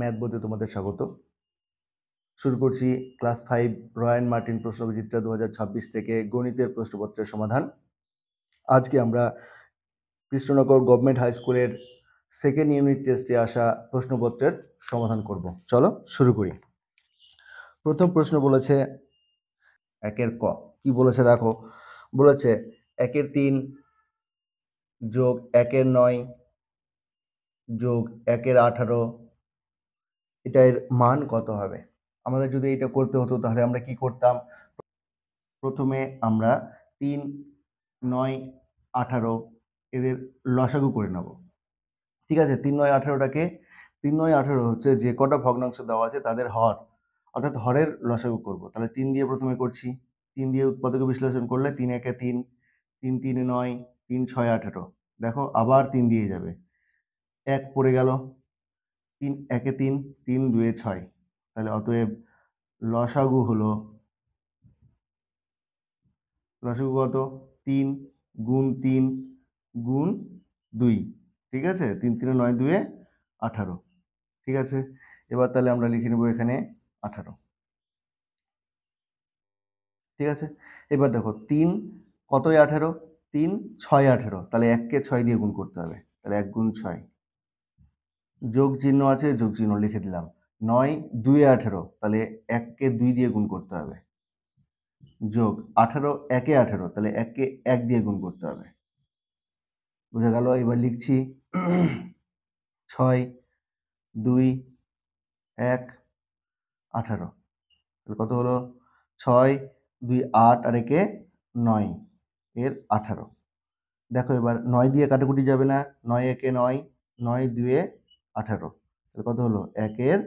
Math বইতে তোমাদের স্বাগত। শুরু করছি ক্লাস 5 রয়্যান মার্টিন প্রশ্নবিচিত্রা 2026 থেকে গণিতের প্রশ্নপত্রের সমাধান। আজকে আমরা কৃষ্ণনগর গভর্নমেন্ট হাই স্কুলের সেকেন্ড ইউনিট টেস্টে আসা প্রশ্নপত্রের সমাধান করব। চলো শুরু করি। প্রথম প্রশ্ন বলেছে 1 ক। কি বলেছে দেখো, বলেছে 1 3 যোগ 1 9 যোগ 1 18, এটার মান কত হবে? আমাদের যদি এটা করতে হতো তাহলে আমরা কি করতাম? প্রথমে আমরা 3 9 18 এদের লসাগু করে নেব। ঠিক আছে, 3 9 18টাকে 3 9 18 হচ্ছে যে কটা ভগ্নাংশ দেওয়া আছে তাদের হর, অর্থাৎ হরের লসাগু করব। তাহলে 3 দিয়ে প্রথমে করছি, 3 দিয়ে উৎপাদক বিশ্লেষণ করলে 3 1 3, 3 3 9, 3 6 18। দেখো আবার 3 দিয়ে যাবে, 1 পড়ে গেল, 3 1 3, 3 2 6। তাহলে অতএব লসাগু হলো, লসাগু কত? 3 গুণ 3 গুণ 2। ঠিক আছে, 3 3 9 2 18। ঠিক আছে, এবার তাহলে আমরা লিখে নেব এখানে 18। ঠিক আছে, এবার দেখো 3 কতই 18? 3 6 18, তাহলে 1কে 6 দিয়ে গুণ করতে হবে। তাহলে 1 গুণ 6, যোগ চিহ্ন আছে, যোগ চিহ্ন লিখে দিলাম। 9 2 18, তাহলে 1কে 2 দিয়ে গুণ করতে হবে। যোগ 18 1 18, তাহলে 1কে 1 দিয়ে গুণ করতে হবে। বোঝা গেল? এবার লিখছি 6 2 1 18, তাহলে কত হলো? 6 2 8 আর 1 9 এর 18। দেখো এবার 9 দিয়ে কাটাকুটি যাবে না, 9 1 9, 9 2 18, তাহলে কত হলো? 1 এর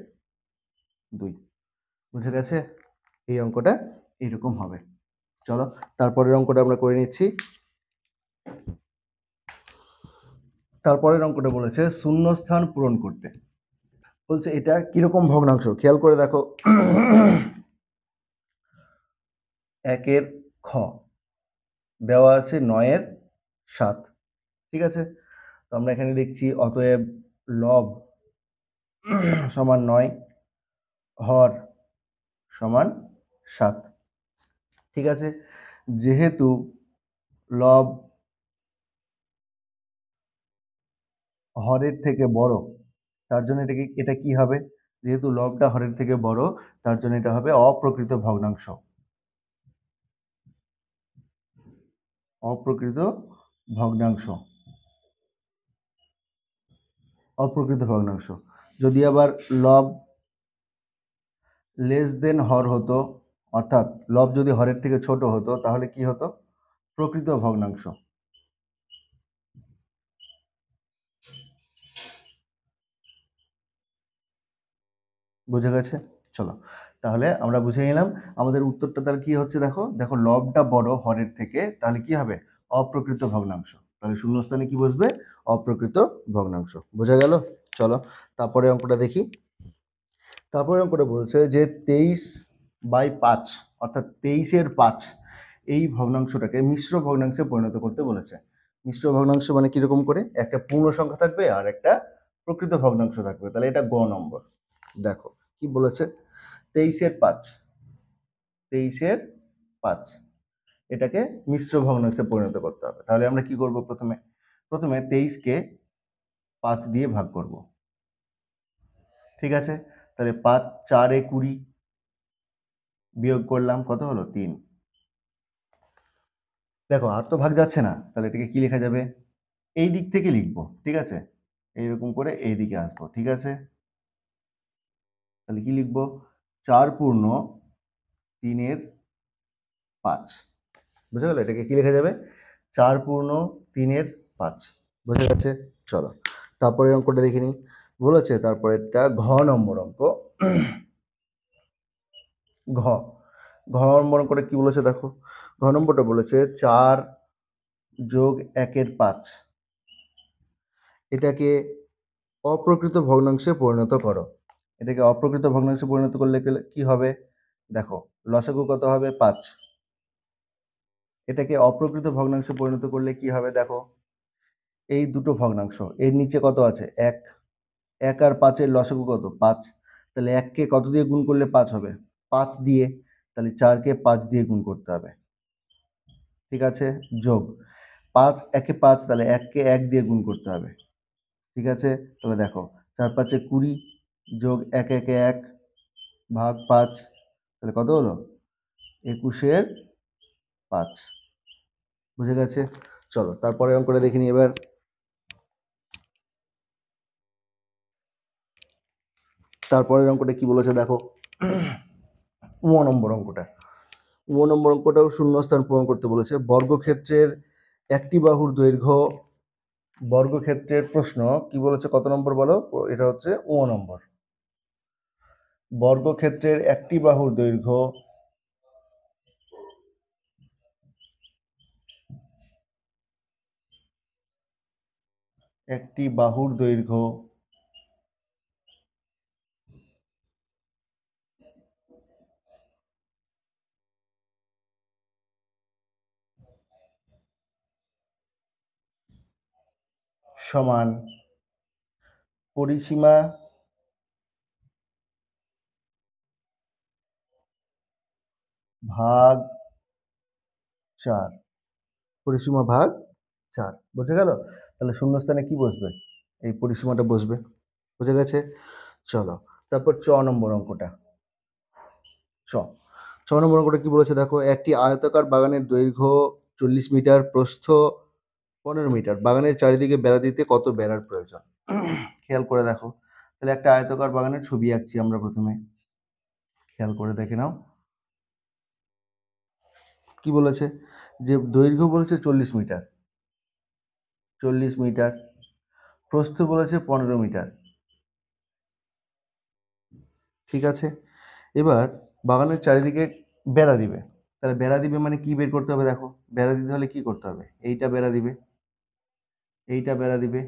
2। বুঝে গেছে? এই অঙ্কটা এইরকম হবে। চলো তারপরের অঙ্কটা আমরা করে নিচ্ছি। তারপরের অঙ্কটা বলেছে শূন্যস্থান পূরণ করতে। বলছে এটা কিরকম ভগ্নাংশ, খেয়াল করে দেখো। 1 এর খ দেওয়া আছে 9 এর 7। ঠিক আছে, তো আমরা এখানে দেখছি অতএব লব সমান 9, হর সমান 7। ঠিক আছে, যেহেতু লব হরের থেকে বড়, তার জন্য এটা কি হবে? যেহেতু লবটা হরের থেকে বড়, তার জন্য এটা হবে অপ্রকৃত ভগ্নাংশ। অপ্রকৃত ভগ্নাংশ, অপ্রকৃত ভগ্নাংশ। যদি আবার লব লেস দেন হর হতো, অর্থাৎ লব যদি হরের থেকে ছোট হতো, তাহলে কি হতো? প্রকৃত ভগ্নাংশ। বুঝে গেছে? চলো তাহলে আমরা বুঝে নিলাম আমাদের উত্তরটা তাহলে কি হচ্ছে। দেখো দেখো লবটা বড় হরের থেকে, তাহলে কি হবে? অপ্রকৃত ভগ্নাংশ। তাহলে শূন্যস্থানে কি বসবে? অপ্রকৃত ভগ্নাংশ। বোঝা গেল? চলো তারপরে অঙ্কটা দেখি। তারপরে অঙ্কটা বলছে যে 23/5, অর্থাৎ 23 এর 5, এই ভগ্নাংশটাকে মিশ্র ভগ্নাংশে পরিণত করতে বলেছে। মিশ্র ভগ্নাংশ মানে কিরকম করে? একটা পূর্ণ সংখ্যা থাকবে আর একটা প্রকৃত ভগ্নাংশ থাকবে। তাহলে এটা গ নম্বর। দেখো কি বলেছে, 23 এর 5, 23 এর 5 এটাকে মিশ্র ভগ্নাংশে পরিণত করতে হবে। তাহলে আমরা কি করব? প্রথমে 23কে 5 দিয়ে ভাগ করব। ঠিক আছে, তাহলে 5 4 এ 20, বিয়োগ করলাম, কত হলো? 3। দেখো আর তো ভাগ যাচ্ছে না, তাহলে এটাকে কি লেখা যাবে? এই দিক থেকে লিখবো। ঠিক আছে, এইরকম করে এই দিকে আসবো। ঠিক আছে, তাহলে কি লিখবো? 4 পূর্ণ 3 এর 5। বুঝা গেল? এটাকে কি লেখা যাবে? 4 পূর্ণ 3 এর 5। বুঝা গেছে? চলো তারপরে অঙ্কটা দেখে নিই। বলেছে তারপরেরটা ঘ নম্বর অঙ্ক। ঘ ঘ নম্বর অঙ্কটা কি বলেছে দেখো। ঘ নম্বরটা বলেছে 4 যোগ 1 এর 5, এটাকে অপ্রকৃত ভগ্নাংশে পরিণত করো। এটাকে অপ্রকৃত ভগ্নাংশে পরিণত করলে কি হবে? দেখো লসাগু কত হবে? 5। এটাকে অপ্রকৃত ভগ্নাংশে পরিণত করলে কি হবে? দেখো এই দুটো ভগ্নাংশ, এর নিচে কত আছে? 1, 1 আর 5 এর লসাগু কত? 5। তাহলে 1 কে কত দিয়ে গুণ করলে 5 হবে? 5 দিয়ে। তাহলে 4 কে 5 দিয়ে গুণ করতে হবে। ঠিক আছে? যোগ 5 একে 5, তাহলে 1 কে 1 দিয়ে গুণ করতে হবে। ঠিক আছে? তাহলে দেখো 4 5 এ 20 যোগ 1 একে 1 ভাগ 5, তাহলে কত হলো? 21 এর 5। বুঝে গেছে? চলো তারপরের অঙ্কটা দেখে নিই এবার। তারপরের অঙ্কটা কি বলেছে দেখো। 9 নম্বর অঙ্কটা। 9 নম্বর অঙ্কটাও শূন্যস্থান পূরণ করতে বলেছে। বর্গক্ষেত্রের একটি বাহুর দৈর্ঘ্য, বর্গক্ষেত্রের প্রশ্ন কি বলেছে, কত নম্বর বলো? এটা হচ্ছে 9 নম্বর। বর্গক্ষেত্রের একটি বাহুর দৈর্ঘ্য সমান পরিসীমা ভাগ 4। পরিসীমা ভাগ 4, বুঝে গেল? তাহলে শূন্যস্থানে কি বসবে? এই পরিসীমাটা বসবে। বুঝে গেছে? চলো তারপর চ নম্বর অঙ্কটা। ছ নম্বর অঙ্কটা কি বলেছে দেখো। একটি আয়তাকার বাগানের দৈর্ঘ্য 40 মিটার, প্রস্থ 15 মিটার। বাগানের চারিদিকে বেড়া দিতে কত বেড়ার প্রয়োজন? খেয়াল করে দেখো। তাহলে একটা আয়তাকার বাগানের ছবি আঁকছি আমরা প্রথমে। খেয়াল করে দেখে নাও কি বলেছে, যে দৈর্ঘ্য বলেছে 40 মিটার, 40 মিটার, প্রস্থ বলেছে 15 মিটার। ঠিক আছে? এবার বাগানের চারিদিকে বেড়া দিবে। তাহলে বেড়া দিবে মানে কি বের করতে হবে দেখো। বেড়া দিতে হলে কি করতে হবে? এইটা বেড়া দিবে, এইটা বেড়া দিবে,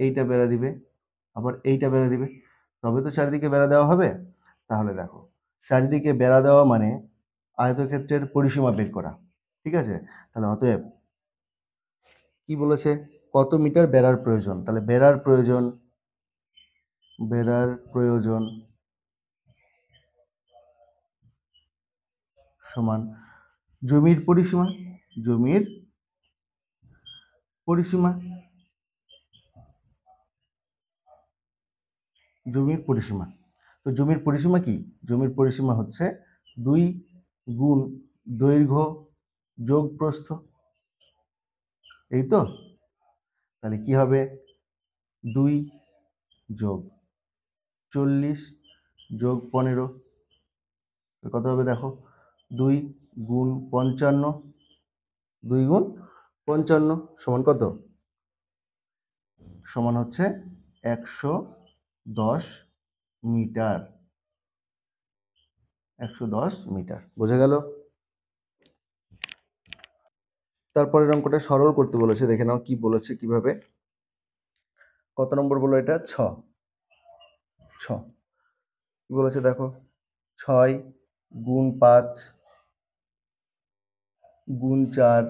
এইটা বেড়া দিবে, আবার এইটা বেড়া দিবে, তবে তো চারিদিকে বেড়া দেওয়া হবে। তাহলে দেখো, চারিদিকে বেড়া দেওয়া মানে আয়তক্ষেত্রের পরিসীমা বের করা। ঠিক আছে? তাহলে অতএব কি বলেছে, কত মিটার বেড়ার প্রয়োজন? তাহলে বেড়ার প্রয়োজন সমান জমির পরিসীমা, জমির পরিসীমা, জমির পরিসীমা। তো জমির পরিসীমা কি? জমির পরিসীমা হচ্ছে 2 গুণ দৈর্ঘ্য যোগ প্রস্থ। এই তো? তাহলে কি হবে? 2 যোগ 40 যোগ 15, কত হবে দেখো? 2 গুণ 55, 2 গুণ 55 সমান কত? সমান হচ্ছে 110 মিটার। 110 মিটার। বোঝা গেল? তারপরের অঙ্কটা সরল করতে বলেছে, দেখে নাও কি বলেছে কিভাবে। কত নম্বর বলো এটা? 6। কি বলেছে দেখো। 6 গুণ 5 গুণ 4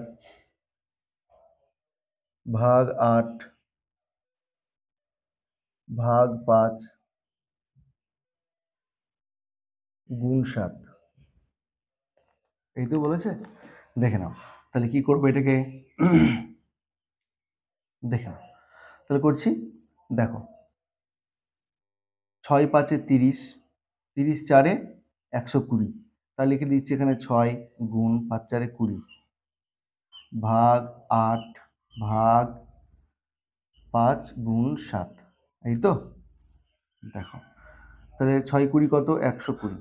ভাগ 8 ভাগ 5 গুণ 7। এই তো বলেছে। দেখে নাও তাহলে কি করবো এটাকে। দেখে নাও তাহলে করছি। দেখো 6 5 30, 30 4 120, তাহলে লিখে দিচ্ছি এখানে 6 গুণ 5 4 20 ভাগ 8 ভাগ 5 গুণ 7। এই তো? দেখো তাহলে 6 20 কত? 120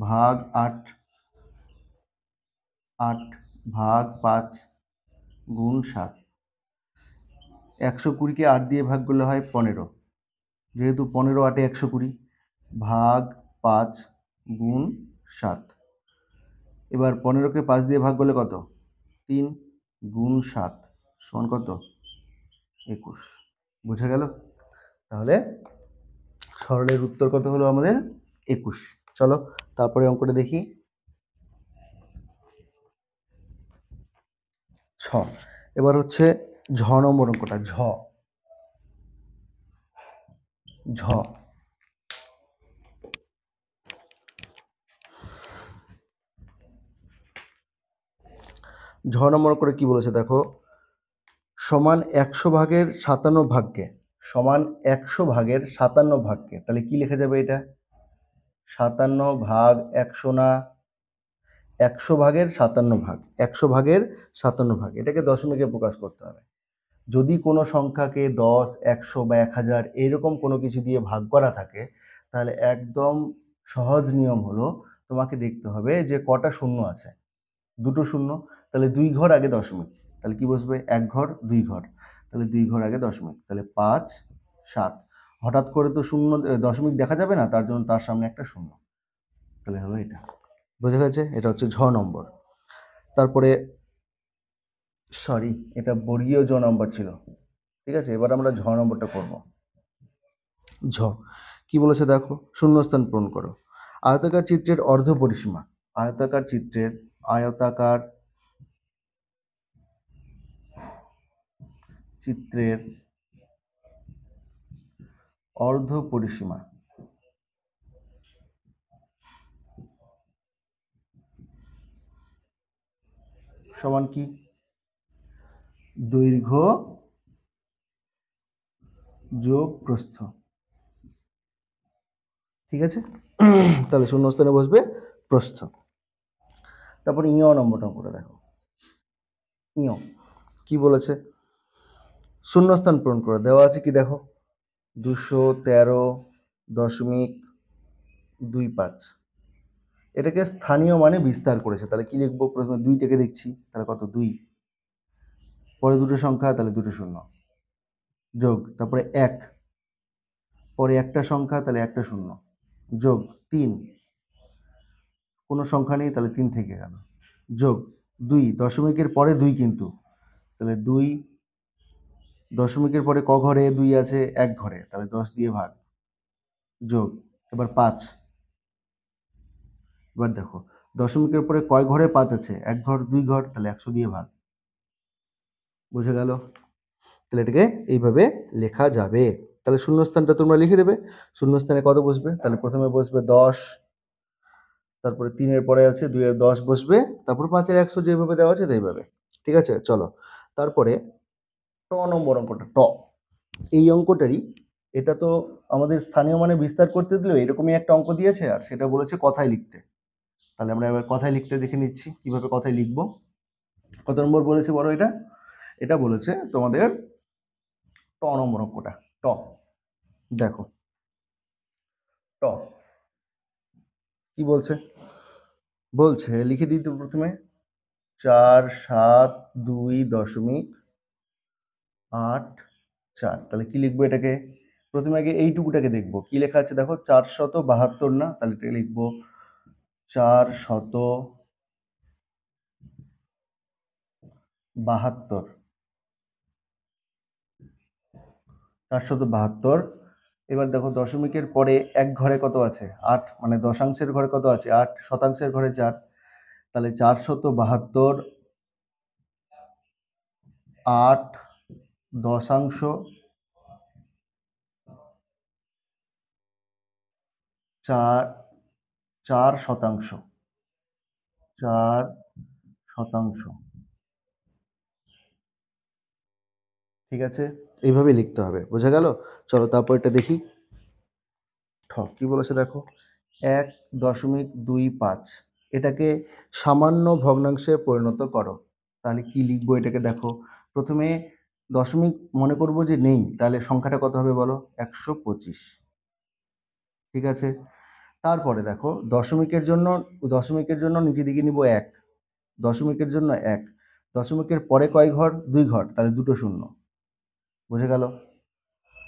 ভাগ 8, 8 ভাগ 5 গুণ 7। 120কে 8 দিয়ে ভাগ করলে হয় 15, যেহেতু 15 8 120 ভাগ 5 গুণ 7। এবার 15কে 5 দিয়ে ভাগ করলে কত? 3 গুণ 7 সমান কত? 21। বুঝা গেল? তাহলে সরলের উত্তর কত হলো আমাদের? 21। চলো তারপরে অঙ্কটা দেখি। এবার হচ্ছে ঝ নম্বর অঙ্কটা। ঝ। ঝ নম্বর করে কি বলেছে দেখো, সমান 100 ভাগের 57 ভাগকে, সমান 100 ভাগের 57 ভাগকে, তাহলে কি লেখা যাবে এটা? 57 ভাগ 100 না, 100 ভাগের 57 ভাগ, 100 ভাগের 57 ভাগ, এটাকে দশমিকে প্রকাশ করতে হবে। যদি কোনো সংখ্যাকে 10, 100 বা 1000 এরকম কোনো কিছু দিয়ে ভাগ করা থাকে, তাহলে একদম সহজ নিয়ম হলো তোমাকে দেখতে হবে যে কটা শূন্য আছে। দুটো শূন্য, তাহলে 2 ঘর আগে দশমিক, তাহলে কি বসবে? 1 ঘর 2 ঘর, তাহলে 2 ঘর আগে দশমিক, তাহলে 5, 7। হঠাৎ করে তো শূন্য দশমিক দেখা যাবে না, তার জন্য তার সামনে একটা শূন্য, তাহলে হলো এটা। বোঝা গেছে? এটা হচ্ছে ঝ নম্বর। তারপরে সরি, এটা বর্গীয় জ নম্বর ছিল। ঠিক আছে, এবার আমরা ঝ নম্বরটা করব। ঝ কি বলেছে দেখো, শূন্যস্থান পূরণ করো। আয়তাকার চিত্রের অর্ধ পরিসীমা, আয়তাকার চিত্রের অর্ধ পরিসীমা সমান কি? দৈর্ঘ্য যোগ প্রস্থ। ঠিক আছে, তাহলে শূন্যস্থানে বসবে প্রস্থ। তারপর ইয় নম্বরটা করে দেখো। ইয় কি বলেছে, শূন্যস্থান পূরণ করে দেওয়া আছে কি দেখো, 213.25। এটাকে স্থানীয় মানে বিস্তার করেছে, তাহলে কি লিখবো? প্রথমে 2টাকে দেখছি, তাহলে কত? 2, পরে দুটো সংখ্যা, তাহলে দুটো শূন্য, যোগ, তারপরে 1, পরে একটা সংখ্যা, তাহলে একটা শূন্য, যোগ 3, কোনো সংখ্যা নেই, তাহলে 3 থেকে গেল, যোগ 2, দশমিকের পরে 2 কিন্তু, তাহলে 2, দশমিকের পরে ক ঘরে 2 আছে? 1 ঘরে, তাহলে 10 দিয়ে ভাগ, যোগ, এবার 5। এবার দেখো দশমিকের পরে কয় ঘরে 5 আছে? 1 ঘর 2 ঘর, তাহলে 100 দিয়ে ভাগ। বুঝে গেল? তাহলে এটাকে এইভাবে লেখা যাবে। তাহলে শূন্যস্থানটা তোমরা লিখে দেবে। শূন্যস্থানে কত বসবে? তাহলে প্রথমে বসবে 10, তারপরে 3-এর পরে আছে 2-এর 10 বসবে, তারপর 5-এর 100 যেভাবে দেওয়া আছে সেইভাবে। ঠিক আছে, চলো তারপরে ট নম্বর অঙ্কটা। ট এই অঙ্কটারই, এটা তো আমাদের স্থানীয় মানে বিস্তার করতে দিল, এরকমই একটা অঙ্ক দিয়েছে, আর সেটা বলেছে কথায় লিখতে। তাহলে আমরা এবার কথায় লিখতে দেখে নিচ্ছি কিভাবে কথায় লিখবো। কত নম্বর বলেছে বলো এটা? এটা বলেছে তোমাদের ট নম্বর অঙ্কটা। ট দেখো, ট কি বলছে? বলছে লিখে দিতে প্রথমে 472.84। তাহলে কি লিখবো এটাকে? প্রথমে আগে এইটুকুটাকে দেখবো কি লেখা আছে দেখো, 472 না, তাহলে এটা লিখবো 472। 472। এবার দেখো দশমিকের পরে 1 ঘরে কত আছে? 8, মানে দশাংশের ঘরে কত আছে? 8, শতাংশের ঘরে 4, তাহলে 472 8 দশাংশ 4 শতাংশ, 4 শতাংশ। ঠিক আছে, এইভাবে লিখতে হবে। বোঝা গেল? চলো তারপর এটা দেখি। ঠ কি বলেছে দেখো, 1.25, এটাকে সামান্য ভগ্নাংশে পরিণত করো। তাহলে কি লিখবো এটাকে দেখো, প্রথমে দশমিক মনে করব যে নেই, তাহলে সংখ্যাটা কত হবে বলো? 125। ঠিক আছে, তারপরে দেখো দশমিকের জন্য নিচে দিকে নিব 1, দশমিকের জন্য 1, দশমিকের পরে কয় ঘর? 2 ঘর, তাহলে দুটো শূন্য। বুঝে গেল?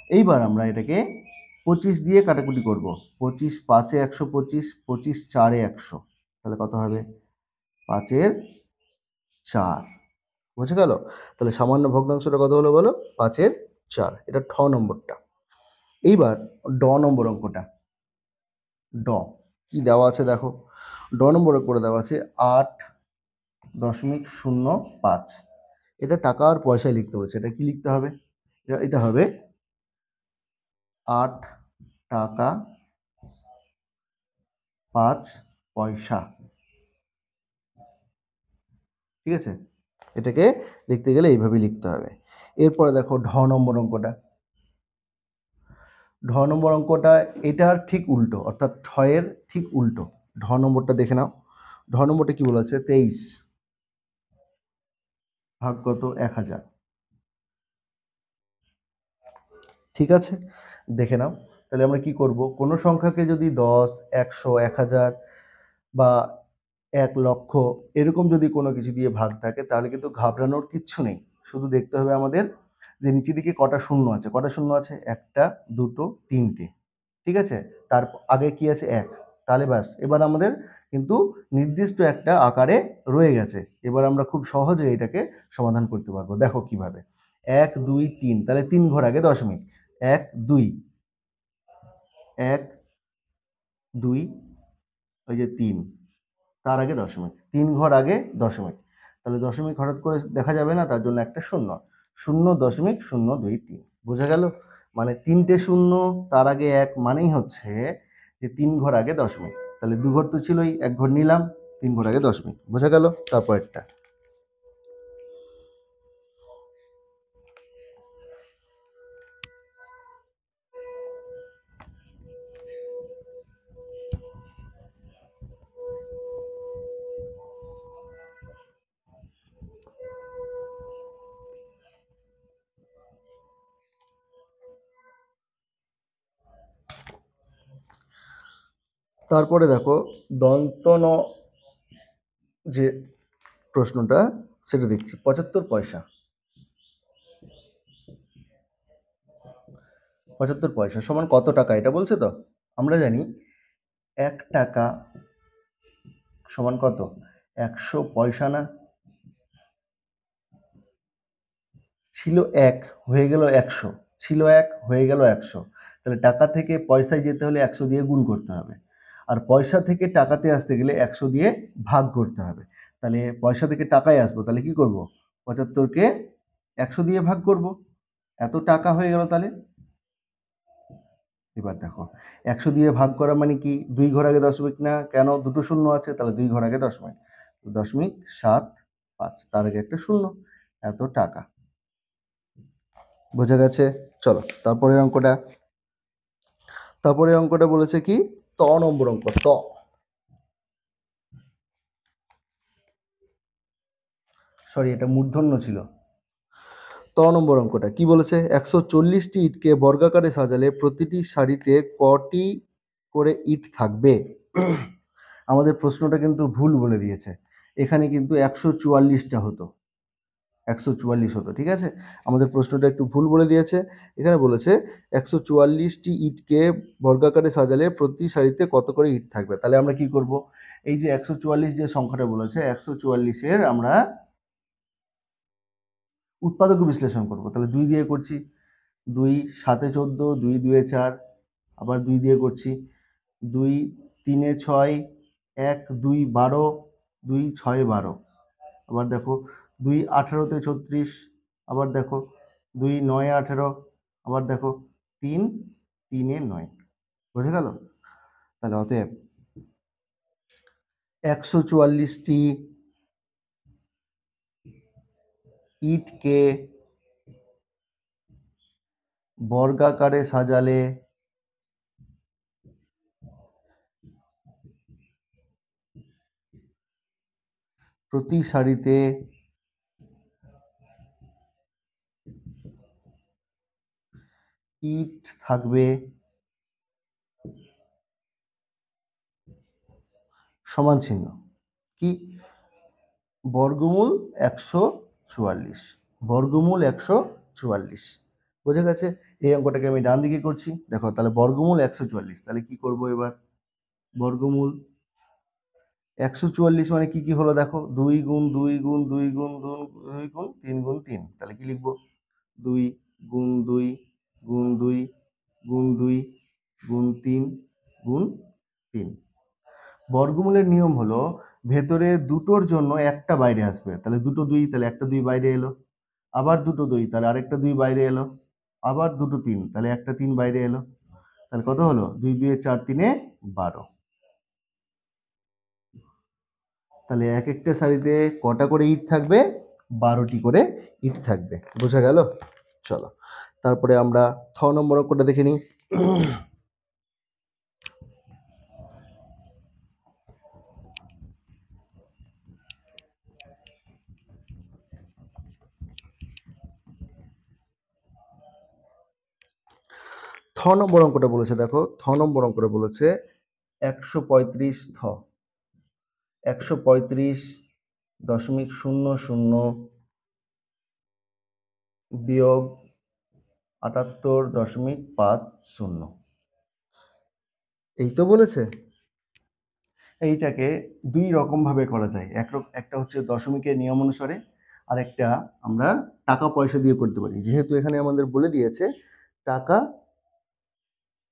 এইবার আমরা এটাকে 25 দিয়ে কাটাকুটি করব। 25 5-এ 125, 25 4-এ 100, তাহলে কত হবে? 5-এর 4। বুঝে গেল? তাহলে সামান্য ভগ্নাংশটা কত হলো বলো? 5-এর 4। এটা ঠ নম্বরটা। এইবার ড নম্বর অঙ্কটা। ড কি দেওয়া আছে দেখো, ড নম্বরে করে দেওয়া আছে 8.05। এটা টাকা আর পয়সায় লিখতে বলেছে। এটা কি লিখতে হবে? এটা হবে 8 টাকা 5 পয়সা। ঠিক আছে, এটাকে লিখতে গেলে এইভাবে লিখতে হবে। এরপরে দেখো ঢ নম্বর অঙ্কটা। ঢ নম্বর অঙ্কটা এটার ঠিক উল্টো, অর্থাৎ ছয়ের ঠিক উল্টো। ঢ নম্বরটা দেখে নাও। ঢ নম্বরটা কি বলেছে? 23 ভাগ কত? 1000। ঠিক আছে, দেখে নাও। তাহলে আমরা কি করব? কোনো সংখ্যাকে যদি 10, 100, 1000 বা 1 লক্ষ এরকম যদি কোনো কিছু দিয়ে ভাগ থাকে, তাহলে কিন্তু ঘাবড়ানোর কিচ্ছু নেই। শুধু দেখতে হবে আমাদের যে নিচের দিকে কটা শূন্য আছে। কটা শূন্য আছে? 1টা, 2টো, 3টে। ঠিক আছে, তার আগে কি আছে? 1। তাহলে ব্যাস, এবার আমাদের কিন্তু নির্দিষ্ট একটা আকারে রয়ে গেছে। এবার আমরা খুব সহজে এটাকে সমাধান করতে পারবো। দেখো কিভাবে। 1, 2, 3, তাহলে 3 ঘর আগে দশমিক। 1, 2, 1, 2, ওই যে 3, তার আগে দশমিক। 3 ঘর আগে দশমিক। তাহলে দশমিক হঠাৎ করে দেখা যাবে না, তার জন্য একটা শূন্য। 0.023। বোঝা গেল? মানে 3টে শূন্য, তার আগে 1, মানেই হচ্ছে যে 3 ঘর আগে দশমিক। তাহলে 2 ঘর তো ছিলই, 1 ঘর নিলাম, 3 ঘর আগে দশমিক। বোঝা গেল? তারপরেরটা। তারপরে দেখো দন্ত ন যে প্রশ্নটা, সেটা দেখছি। 75 পয়সা। 75 পয়সা সমান কত টাকা, এটা বলছে তো। আমরা জানি 1 টাকা সমান কত? 100 পয়সা না? ছিল 1, হয়ে গেল 100। ছিল 1, হয়ে গেল 100। তাহলে টাকা থেকে পয়সায় যেতে হলে 100 দিয়ে গুণ করতে হবে। আর পয়সা থেকে টাকাতে আসতে গেলে 100 দিয়ে ভাগ করতে হবে। তাহলে পয়সা থেকে টাকায় আসবো, তাহলে কি করব? 75কে 100 দিয়ে ভাগ করব। এত টাকা হয়ে গেল তাহলে। এবার দেখো 100 দিয়ে ভাগ করা মানে কি? 2 ঘর আগে দশমিক না? কেন? দুটো শূন্য আছে, তাহলে 2 ঘর আগে দশমিক। 0.75, তার আগে একটা শূন্য। এত টাকা। বোঝা গেছে? চলো তারপরের অঙ্কটা। তারপরে অঙ্কটা বলেছে কি? ত নম্বর অঙ্ক। সরি, এটা মূর্ধন্য ছিল। ত নম্বর অঙ্কটা কি বলেছে? 140টি ইটকে বর্গাকারে সাজালে প্রতিটি সারিতে কটি করে ইট থাকবে? আমাদের প্রশ্নটা কিন্তু ভুল বলে দিয়েছে। এখানে কিন্তু 144টা হতো, 144 হতো। ঠিক আছে, আমাদের প্রশ্নটা একটু ভুল বলে দিয়েছে। এখানে বলেছে 144টি ইটকে বর্গাকারে সাজালে প্রতি সারিতে কত করে ইট থাকবে। তাহলে আমরা কি করব? এই যে 144 যে সংখ্যাটা বলেছে, 144-এর আমরা উৎপাদক বিশ্লেষণ করব। তাহলে 2 দিয়ে করছি। 2 7 14, 2 2 4, আবার 2 দিয়ে করছি। 2 3 6, 1 2 12, 2 6 12। আবার দেখো 2 18-তে 36, আবার দেখো 2 9 18, আবার দেখো 3 3 9। বোঝা গেল? তাহলে অতএব 144টি ইটকে বর্গাকারে সাজালে প্রতি সারিতে ইট থাকবে সমান চিহ্ন কি? বর্গমূল 144। বর্গমূল 144। বোঝা গেছে? এই অঙ্কটাকে আমি ডান দিকে করছি। দেখো তাহলে বর্গমূল 144, তাহলে কি করব এবার? বর্গমূল 144 মানে কি কি হলো দেখো? 2 গুণ 2 গুণ 2 গুণ 2 গুণ 3 গুণ 3। তাহলে কি লিখবো? 2 গুণ 2 গুণ 2 গুণ 2 গুণ 3 গুণ 3। বর্গমূলের নিয়ম হলো ভেতরে দুটোর জন্য একটা বাইরে আসবে। তাহলে দুটো 2, তাহলে একটা 2 বাইরে এলো। আবার দুটো 2, তাহলে আরেকটা 2 বাইরে এলো। আবার দুটো 3, তাহলে একটা 3 বাইরে এলো। তাহলে কত হলো? 2 2 4 3 12। তাহলে এক একটা সারিতে কটা করে ইট থাকবে? 12টি করে ইট থাকবে। বোঝা গেল? চলো তারপরে আমরা থ নম্বর অঙ্কটা দেখে নিই। থ নম্বর অঙ্কটা বলেছে, দেখো থ নম্বর অঙ্কটা বলেছে 135 থ 135.00 বিয়োগ 78.50। এই তো বলেছে। এইটাকে দুই রকম ভাবে করা যায়। একটা হচ্ছে দশমিকের নিয়ম অনুসারে, আর একটা আমরা টাকা পয়সা দিয়ে করতে পারি। যেহেতু এখানে আমাদের বলে দিয়েছে টাকা,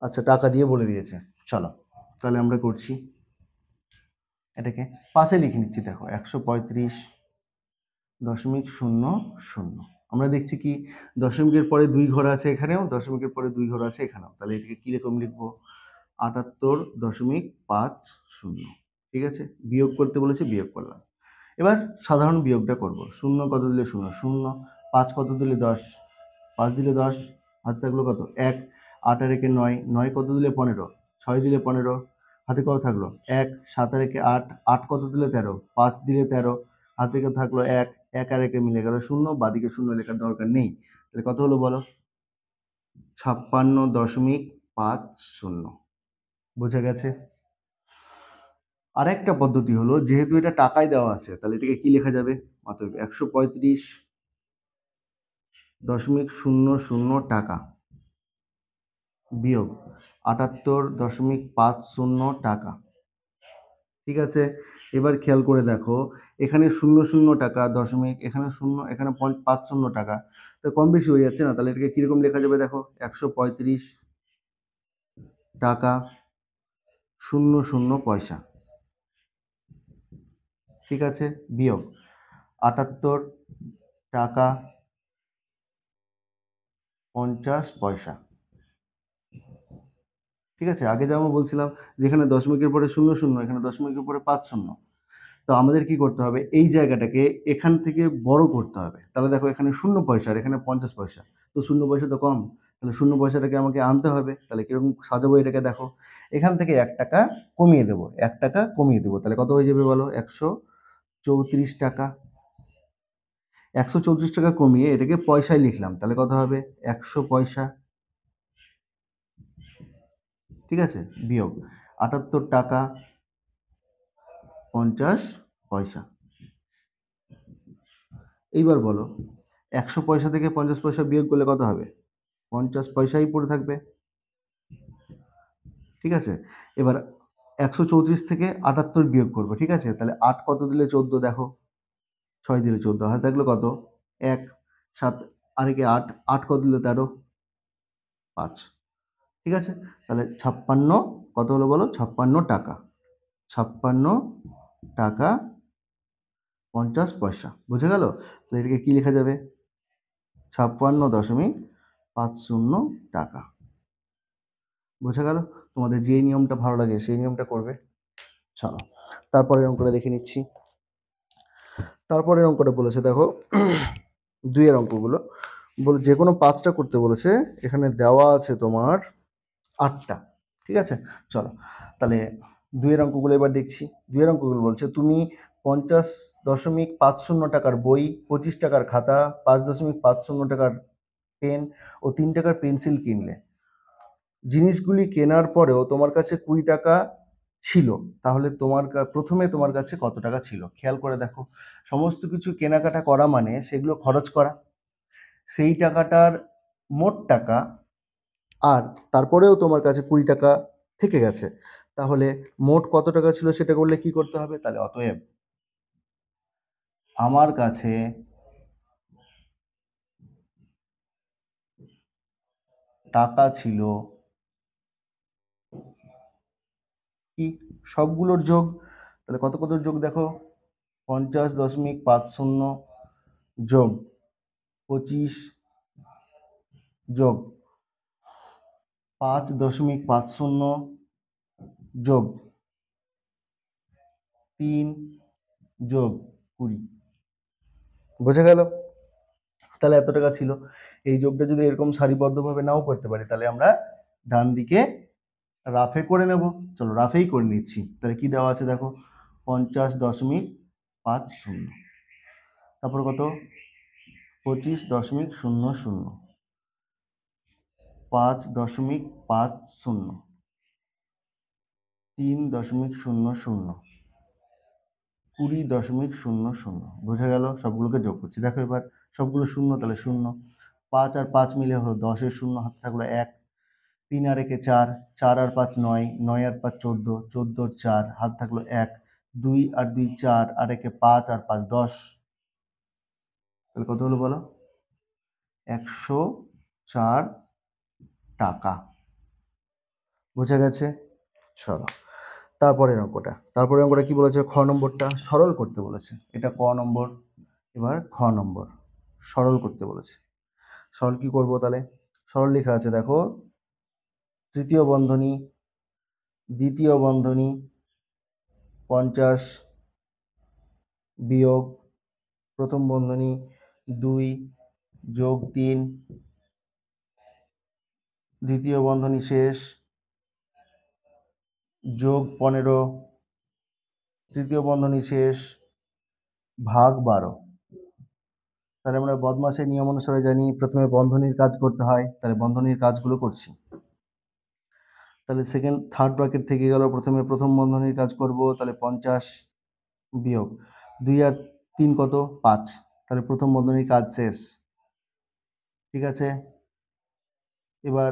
আচ্ছা টাকা দিয়ে বলে দিয়েছে, চলো তাহলে আমরা করছি। এটাকে পাশে লিখে নিচ্ছি। দেখো 135.00। আমরা দেখছি কি দশমিকের পরে 2 ঘর আছে এখানেও, দশমিকের পরে 2 ঘর আছে এখানেও, তাহলে এটাকে কিরকম লিখবো? 78.50। ঠিক আছে, বিয়োগ করতে বলেছে, বিয়োগ করলাম। এবার সাধারণ বিয়োগটা করব। 0 কত দিলে 0 0, 5 কত দিলে 10, 5 দিলে 10, হাতে থাকলো কত 1, 8 আর 1 9, 9 কত দিলে 15, 6 দিলে 15, হাতে কত থাকলো 1, 7 আর 1 8, 8 কত দিলে 13, 5 দিলে 13, হাতে কত থাকলো 1, 1 আর 1 মিলে গেল 0, বাদিকে 0 লেখার দরকার নেই। তাহলে কত হলো বলো? 56.50। বোঝা গেছে? আরেকটা পদ্ধতি হলো, যেহেতু এটা টাকায় দেওয়া আছে তাহলে এটাকে কি লেখা যাবে? অতএব 135.00 টাকা বিয়োগ 78.50 টাকা। ঠিক আছে, এবার খেয়াল করে দেখো এখানে 00 টাকা দশমিক, এখানে 0, এখানে 50 টাকা, তো কম বেশি হয়ে যাচ্ছে না? তাহলে এটাকে কিরকম লেখা যাবে? দেখো 135 টাকা 00 পয়সা। ঠিক আছে, বিয়োগ 78 টাকা 50 পয়সা। ঠিক আছে, আগে যেমন বলছিলাম যেখানে দশমিকের পরে 00, এখানে দশমিকের পরে 50। তো আমাদের কি করতে হবে? এই জায়গাটাকে এখান থেকে বড় করতে হবে। তাহলে দেখো এখানে 0 পয়সা আর এখানে 50 পয়সা, তো 0 পয়সা তো কম, তাহলে 0 পয়সাটাকে আমাকে আনতে হবে। তাহলে কিরকম সাজাবো এটাকে? দেখো এখান থেকে 1 টাকা কমিয়ে দেবো, 1 টাকা কমিয়ে দেবো, তাহলে কত হয়ে যাবে বলো? 134 টাকা। 134 টাকা কমিয়ে এটাকে পয়সায় লিখলাম, তাহলে কত হবে? 100 পয়সা। ঠিক আছে, বিয়োগ 78 টাকা 50 পয়সা। এইবার বলো 100 পয়সা থেকে 50 পয়সা বিয়োগ করলে কত হবে? 50 পয়সাই পড়ে থাকবে। ঠিক আছে, এবার 134 থেকে 78 বিয়োগ করবো। ঠিক আছে, তাহলে 8 কত দিলে 14, দেখো 6 দিলে 14, হাতে থাকলো কত 1, 7 আর একে 8, 8 কত দিলে 13, 5। ঠিক আছে, তাহলে 56 কত হলো বলো? 56 টাকা, 56 টাকা 50 পয়সা। বুঝে গেল? তাহলে এটাকে কি লেখা যাবে? 56.50 টাকা। বোঝা গেল? তোমাদের যে নিয়মটা ভালো লাগে সেই নিয়মটা করবে। চলো তারপরের অঙ্কটা দেখে নিচ্ছি। তারপরের অঙ্কটা বলেছে, দেখো 2 এর অঙ্কগুলো বলে যে কোনো 5টা করতে বলেছে। এখানে দেওয়া আছে তোমার 8টা। ঠিক আছে, চলো তাহলে 2 এর অঙ্কগুলো এবার দেখছি। 2 এর অঙ্কগুলো বলছে তুমি 50.50 টাকার বই, 25 টাকার খাতা, 5.50 টাকার পেন ও 3 টাকার পেন্সিল কিনলে। জিনিসগুলি কেনার পরেও তোমার কাছে 20 টাকা ছিল, তাহলে প্রথমে তোমার কাছে কত টাকা ছিল? খেয়াল করে দেখো, সমস্ত কিছু কেনাকাটা করা মানে সেগুলো খরচ করা, সেই টাকাটার মোট টাকা, আর তারপরেও তোমার কাছে 20 টাকা থেকে গেছে, তাহলে মোট কত টাকা ছিল সেটা করলে কি করতে হবে? তাহলে অতএব আমার কাছে টাকা ছিল কি? সবগুলোর যোগ। তাহলে কত কত যোগ দেখো, 50.50 যোগ 25 যোগ 5.50 যোগ 3 যোগ 20, বোঝা গেল? তাহলে এত টাকা ছিল। এই যোগটা যদি এরকম সারিবদ্ধভাবে নাও করতে পারি, তাহলে আমরা ডান দিকে রাফে করে নেব। চলো রাফেই করে নিচ্ছি। তাহলে কি দেওয়া আছে দেখো, 50.50, তারপর কত 25.00, 5.50, 3.00, 20.00। বোঝা গেল? সবগুলোকে যোগ করছি। দেখো এবার সবগুলো শূন্য, তাহলে 0, 5 আর 5 মিলে হলো 10-এর 0, হাতে থাকলো 1, 3 আর 1-এ 4, 4 আর 5 9, 9 আর 5 14, 14 আর 4, হাত থাকলো 1, 2 আর 2 4, আর 1-এ 5 আর 5 10, তাহলে কত হলো বলো? 104 টাকা। বোঝা গেছে? চলো তারপরের অঙ্কটা কি বলেছে? খ নম্বরটা সরল করতে বলেছে। এটা ক নম্বর। এবার খ নম্বর সরল করতে বলেছে। সরল কি করব তাহলে? সরল লেখা আছে দেখো, তৃতীয় বন্ধনী, দ্বিতীয় বন্ধনী, 50 বিয়োগ প্রথম বন্ধনী 2 যোগ 3, দ্বিতীয় বন্ধনী শেষ, যোগ 15, তৃতীয় বন্ধনী শেষ, ভাগ 12। তাহলে আমরা বদমাশের নিয়ম অনুসারে জানি প্রথমে বন্ধনীর কাজ করতে হয়, তাহলে বন্ধনীর কাজগুলো করছি। তাহলে থার্ড ব্র্যাকেট থেকে গেল, প্রথমে প্রথম বন্ধনীর কাজ করব, তাহলে 50 বিয়োগ 2 আর 3 কত 5, তাহলে প্রথম বন্ধনীর কাজ শেষ। ঠিক আছে, এবার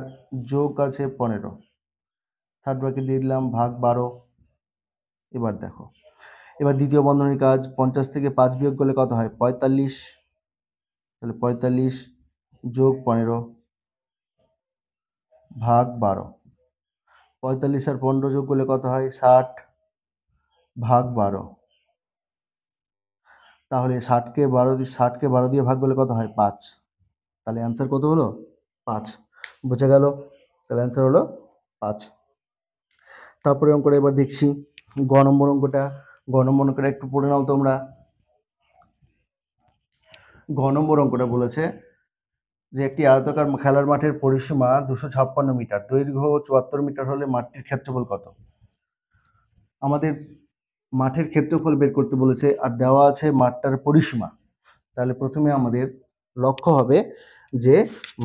যোগ আছে 15, থার্ড ব্র্যাকেট দিয়ে দিলাম, ভাগ 12। এবার দেখো, এবার দ্বিতীয় বন্ধনীর কাজ, 50 থেকে 5 বিয়োগ করলে কত হয়? 45, তাহলে 45 যোগ 15 ভাগ 12। 45 আর 15 যোগ করলে কত হয়? 60 ভাগ 12। তাহলে 60কে 12 দিয়ে ভাগ করলে কত হয়? 5। তাহলে অ্যান্সার কত হলো? 5। বোঝা গেল? তাহলে অ্যান্সার হলো 5। তারপরে অঙ্কটা এবার দেখছি গ নম্বর অঙ্কটা। একটু পড়ে নাও তোমরা। গ নম্বর অঙ্কটা বলেছে যে একটি আয়তাকার খেলার মাঠের পরিসীমা 256 মিটার, দৈর্ঘ্য 74 মিটার হলে মাঠটির ক্ষেত্রফল কত? আমাদের মাঠের ক্ষেত্রফল বের করতে বলেছে আর দেওয়া আছে মাঠটার পরিসীমা। তাহলে প্রথমে আমাদের লক্ষ্য হবে যে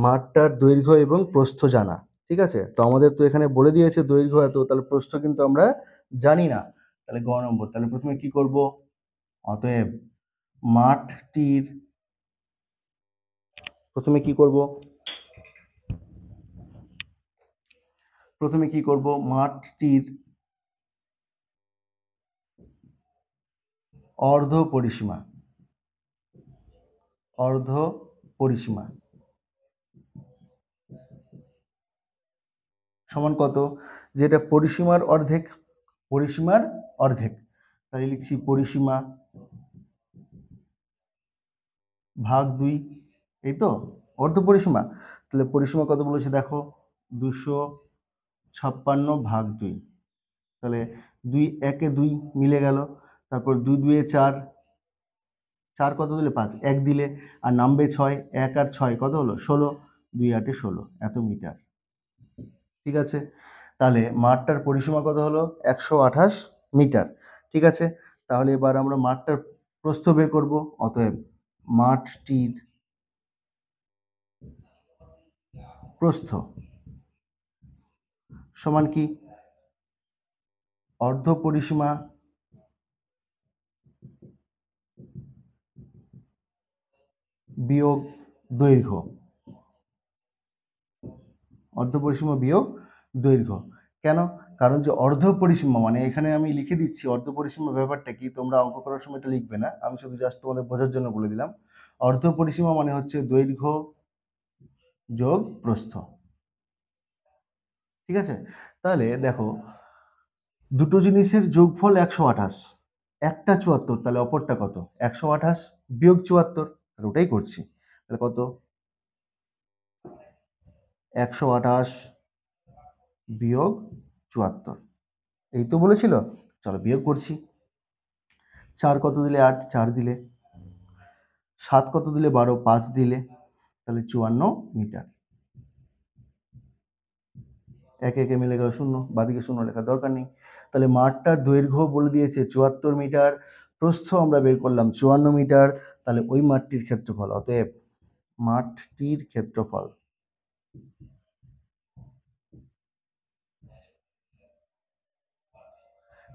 মাঠটার দৈর্ঘ্য এবং প্রস্থ জানা। ঠিক আছে, তো আমাদের তো এখানে বলে দিয়েছে দৈর্ঘ্য এত, তাহলে প্রস্থ কিন্তু আমরা জানি না। তাহলে গ নম্বর, তাহলে প্রথমে কি করব? অতএব মাঠটির, প্রথমে কি করব? মাঠটির অর্ধ পরিসীমা সমান কত? যেটা পরিসীমার অর্ধেক, তাহলে লিখছি পরিসীমা ভাগ 2, এই তো অর্ধ পরিসীমা। তাহলে পরিসীমা কত বলেছে দেখো, 256 ভাগ 2, তাহলে 2 1-এ 2 মিলে গেল, তারপর 2 2-এ 4, 4 কত দিলে 5, 1 দিলে আর নামবে 6, 1 আর 6 কত হলো? 16, 2 8-এ 16, এত মিটার। ঠিক আছে, তাহলে মাঠটার পরিসীমা কত হলো? 128 মিটার। ঠিক আছে, তাহলে এবার আমরা মাঠটার প্রস্থ বের করব। অতএব মাঠটির প্রস্থ সমান কি? অর্ধ পরিসীমা বিয়োগ দৈর্ঘ্য। কেন? কারণ যে অর্ধ পরিসীমা মানে এখানে আমি লিখে দিচ্ছি অর্ধ পরিসীমা ব্যাপারটা কি, তোমরা অঙ্ক করার সময় এটা লিখবে না, আমি শুধু জাস্ট তোমাদের বোঝার জন্য বলে দিলাম। অর্ধ পরিসীমা মানে হচ্ছে দৈর্ঘ্য যোগ প্রস্থ। ঠিক আছে, তাহলে দেখো দুটো জিনিসের যোগফল 128, একটা 74, তাহলে অপরটা কত? 128 বিয়োগ 74, তাহলে ওটাই করছি। তাহলে কত? 128 বিয়োগ ৭৪। এই তো বলেছিল। চলো বিয়োগ করছি। ৪ কত দিলে ৮, ৪ দিলে। ৭ কত দিলে ১২, ৫ দিলে। তাহলে ৫৪ মিটার। একে একে মিলে গেল ০, বাদিকে ০ লেখার দরকার নেই। তাহলে মাঠটার দৈর্ঘ্য বলে দিয়েছে ৭৪ মিটার, প্রস্থ আমরা বের করলাম ৫৪ মিটার। তাহলে ওই মাঠটির ক্ষেত্রফল, অতএব মাঠটির ক্ষেত্রফল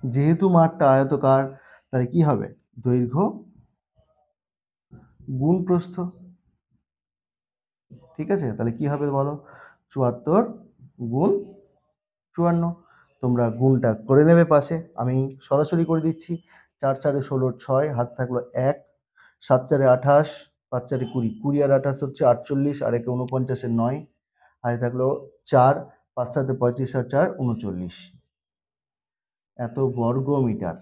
যেহেতু মাঠটা আয়তকার, তাহলে কি হবে? দৈর্ঘ্য গুণ প্রস্থ। ঠিক আছে, তাহলে কি হবে বলো? ৭৪ গুণ ৫৪। তোমরা গুণটা করে নেবে পাশে, আমি সরাসরি করে দিচ্ছি। ৪ ৪ ১৬, ৬, হাত থাকলো ১, ৭ ৪ ২৮, ৫ ৪ ২০, ২০ আর ২৮ হচ্ছে ৪৮, আর ১ ৪৯ এর ৯, হাতে থাকলো ৪, ৫ ৭ ৩৫ আর ৪ ৩৯, এত বর্গ মিটার।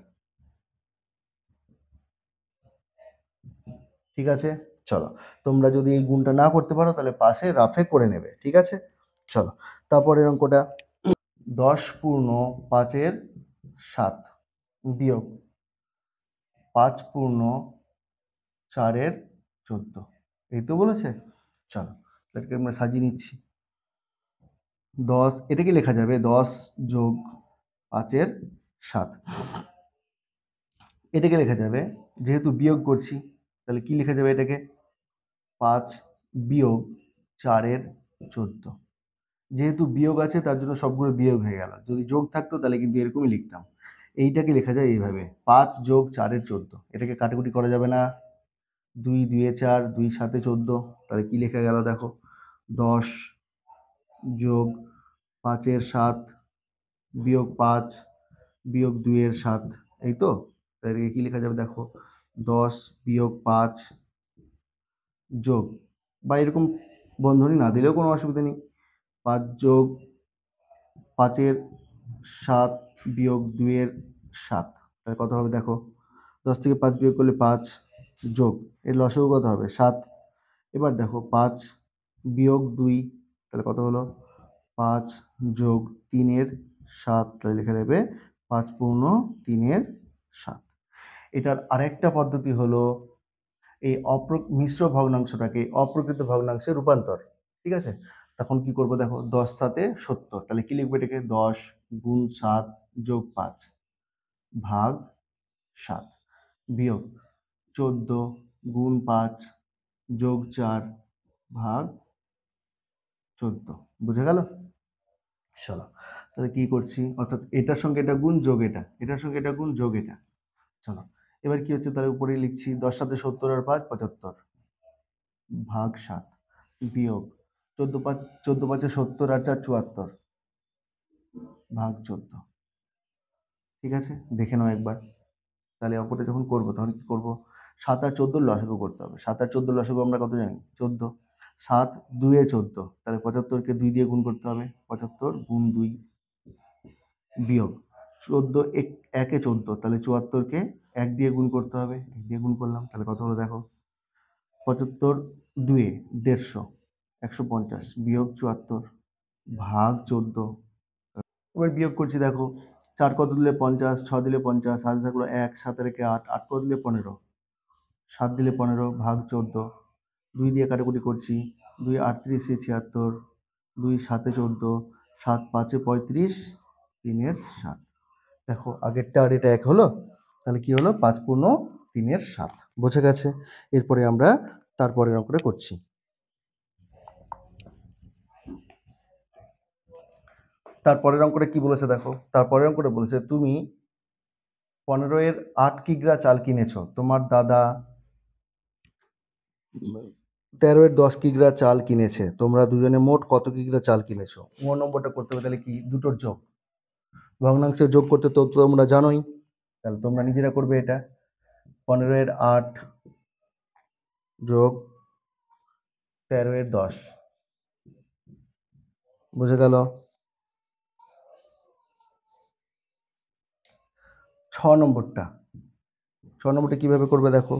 ঠিক আছে, চলো তোমরা যদি এই গুণটা না করতে পারো তাহলে পাশে রাফে করে নেবে। ঠিক আছে, চলো তারপরের অঙ্কটা। ১০ পূর্ণ ৫-এর ৭ বিয়োগ ৫ পূর্ণ ৪-এর ১৪। এই তো বলেছে। চলো এটাকে আমরা সাজিয়ে নিচ্ছি। ১০, এটাকে লেখা যাবে ১০ যোগ ৫-এর ৭। এটাকে লেখা যাবে, যেহেতু বিয়োগ করছি তাহলে কি লেখা যাবে এটাকে? ৫ বিয়োগ ৪-এর ১৪। যেহেতু বিয়োগ আছে তার জন্য সবগুলো বিয়োগ হয়ে গেল। যদি যোগ থাকতো তাহলে কিন্তু এরকমই লিখতাম। এইটাকে লেখা যায় এইভাবে, ৫ যোগ ৪-এর ১৪। এটাকে কাটাকুটি করা যাবে না। ২ ২ এ ৪, ২ ৭ এ ১৪। তাহলে কি লেখা গেল দেখো? ১০ যোগ ৫-এর ৭ বিয়োগ ৫ বিয়োগ ২-এর ৭। এই তো? তাহলে কি লেখা যাবে দেখো? ১০ বিয়োগ ৫ যোগ, বা এরকম বন্ধনী না দিলেও কোনো অসুবিধা নেই, ৫ যোগ ৫-এর ৭ বিয়োগ ২-এর ৭। তাহলে কত হবে দেখো? ১০ থেকে ৫ বিয়োগ করলে ৫, যোগ এর লসাগু কত হবে? ৭। এবার দেখো ৫ বিয়োগ ২, তাহলে কত হলো? ৫ যোগ ৩-এর ৭। তাহলে লেখা যাবে ৫ পূর্ণ ৩-এর ৭। এটার আরেকটা পদ্ধতি হলো এই মিশ্র ভগ্নাংশটাকে অপ্রকৃত ভগ্নাংশে রূপান্তর। ঠিক আছে, তখন কি করব দেখো? ১০ ৭ ৭০। তাহলে কি লিখবো এটাকে? ১০ গুণ ৭ যোগ ৫ ভাগ ৭ বিয়োগ ১৪ গুণ ৫ যোগ ৪ ভাগ ১৪। বুঝে গেল? চলো তাহলে কি করছি, অর্থাৎ এটার সঙ্গে এটা গুণ যোগ এটা, এটার সঙ্গে এটা গুণ যোগ এটা। চলো এবার কি হচ্ছে, তাহলে উপরে লিখছি ১০ ৭ ৭০ আর ৫ ৭৫ ভাগ ৭ বিয়োগ ১৪ ৫ ৭০ আর ৪ ৭৪ ভাগ ১৪। ঠিক আছে, দেখে নাও একবার। তাহলে অঙ্কটা যখন করবো তখন কি করবো? ৭ আর ১৪ লসাগু করতে হবে। ৭ আর ১৪ লসাগু আমরা কত জানি? ১৪। ৭ ২ এ ১৪, তাহলে ৭৫-কে ২ দিয়ে গুণ করতে হবে। ৭৫ গুণ ২ বিয়োগ ১৪ ১ এ ১৪, তাহলে ৭৪-কে ১ দিয়ে গুণ করতে হবে। ১ দিয়ে গুণ করলাম, তাহলে কত হলো দেখো? ৭৫ ২ এ ১৫০, ১৫০ বিয়োগ ৭৪ ভাগ ১৪। এবার বিয়োগ করছি দেখো, ৪ কত দিলে ৫০, ৬ দিলে ৫০, হাতে থাকলো ১, ৭ আর ১ ৮, ৮ কত দিলে ১৫, ৭ দিলে ১৫ ভাগ ১৪। ২ দিয়ে কাটাকুটি করছি, ২ ৩৮ ৭৬, ২ ৭ ১৪, ৭ ৫ ৩৫, ৩-এর ৭। দেখো আগেরটা আর এটা এক হলো, তাহলে কি হলো? ৫ পূর্ণ ৩-এর ৭। বোঝা গেছে? এরপরে আমরা তারপরের অঙ্কটা করছি। তারপরের অঙ্কটা কি বলেছে দেখো? তারপরের অঙ্কটা বলেছে তুমি ১৫-এর ৮ কিগ্রা চাল কিনেছো, তোমার দাদা ১৩-এর ১০ কিগ্রা চাল কিনেছে, তোমরা দুজনে মোট কত কিগ্রা চাল কিনেছো? নম্বরটা করতে হবে, তাহলে কি? দুটোর যোগ, ভগ্নাংশের যোগ করতে তো তোমরা জানোই, তাহলে তোমরা নিজেরা করবে এটা। ১৫-এর ৮ যোগ ১৩-এর ১০, বুঝে গেল? ৬ নম্বরটা কিভাবে করবে দেখো?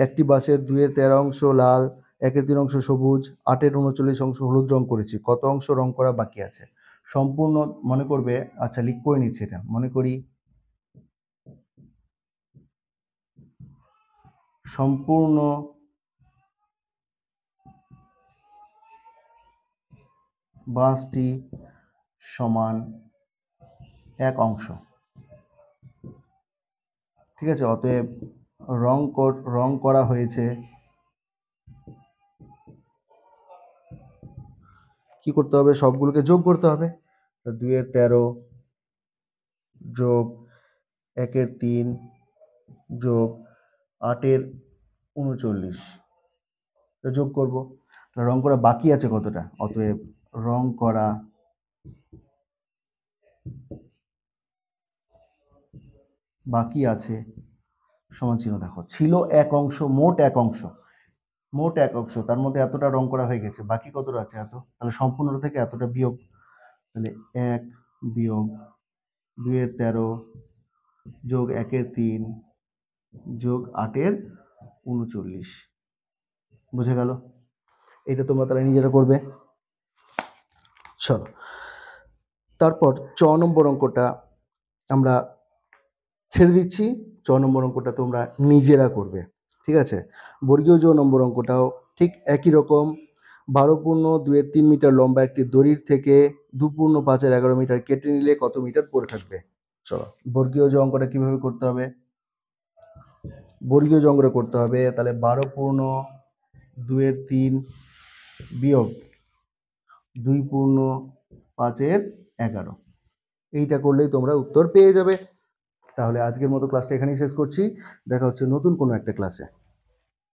একটি বাসের ২-এর ১৩ অংশ লাল, ১-এর ৩ অংশ সবুজ, ৮-এর ৩৯ অংশ হলুদ রং করেছি, কত অংশ রং করা বাকি আছে? সম্পূর্ণ মনে করবে, আচ্ছা করে নিচ্ছে, এটা মনে করি সম্পূর্ণ বাসটি সমান এক অংশ। ঠিক আছে, অতএব রং করা হয়েছে, কি করতে হবে, সবগুলোকে যোগ করতে হবে। 2-13 যোগ 1-3 যোগ 8-39 যোগ করব। রং করা বাকি আছে কতটা, অতএব রং করা বাকি আছে সমান চিহ্ন, দেখো ছিল এক অংশ, মোট এক অংশ, তার মধ্যে এতটা রং করা হয়ে গেছে, বাকি কতটা আছে এত, তাহলে সম্পূর্ণটা থেকে এতটা বিয়োগ, তাহলে 1 বিয়োগ 2-13 যোগ 1-3 যোগ 8-39, বুঝে গেল? এটা তোমরা তাহলে নিজেরা করবে। চলো, তারপর 6 নম্বর অঙ্কটা আমরা ছেড়ে দিচ্ছি, 6 নম্বর অঙ্কটা তোমরা নিজেরা করবে। ঠিক আছে, বর্গীয় জ নম্বর অঙ্কটাও ঠিক একই রকম। 12.2-3 মিটার লম্বা একটি দড়ির থেকে 2.5-11 মিটার কেটে নিলে কত মিটার পড়ে থাকবে? চলো, বর্গীয় জ অঙ্কটা কিভাবে করতে হবে, বর্গীয় জ অঙ্কটা করতে হবে, তাহলে 12.2-3 বিয়োগ 2.5-11, এইটা করলেই তোমরা উত্তর পেয়ে যাবে। তাহলে আজকের মতো ক্লাসটা এখানেই শেষ করছি, দেখা হচ্ছে নতুন কোনো একটা ক্লাসে।